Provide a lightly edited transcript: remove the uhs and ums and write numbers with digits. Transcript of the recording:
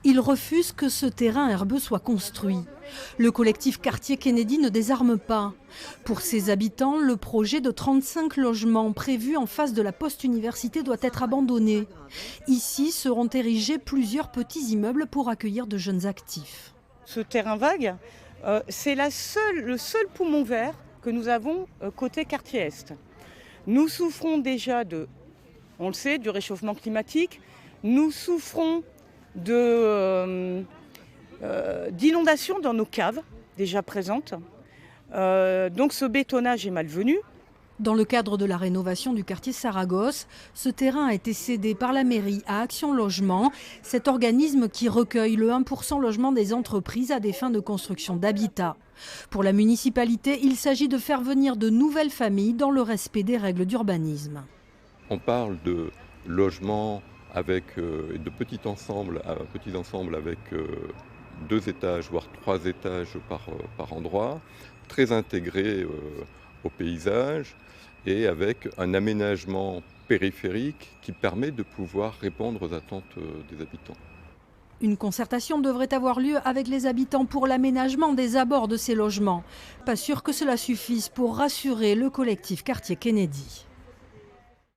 Ils refusent que ce terrain herbeux soit construit. Le collectif Quartier Kennedy ne désarme pas. Pour ses habitants, le projet de 35 logements prévu en face de la post-université doit être abandonné. Ici seront érigés plusieurs petits immeubles pour accueillir de jeunes actifs. Ce terrain vague, c'est le seul poumon vert que nous avons côté quartier Est. Nous souffrons déjà on le sait, du réchauffement climatique. Nous souffrons d'inondations dans nos caves déjà présentes. Donc ce bétonnage est malvenu. Dans le cadre de la rénovation du quartier Saragosse, ce terrain a été cédé par la mairie à Action Logement, cet organisme qui recueille le 1% logement des entreprises à des fins de construction d'habitat. Pour la municipalité, il s'agit de faire venir de nouvelles familles dans le respect des règles d'urbanisme. On parle de logements avec de petits ensembles avec 2 étages, voire 3 étages par endroit, très intégrés au paysage et avec un aménagement périphérique qui permet de pouvoir répondre aux attentes des habitants. Une concertation devrait avoir lieu avec les habitants pour l'aménagement des abords de ces logements. Pas sûr que cela suffise pour rassurer le collectif Quartier Kennedy.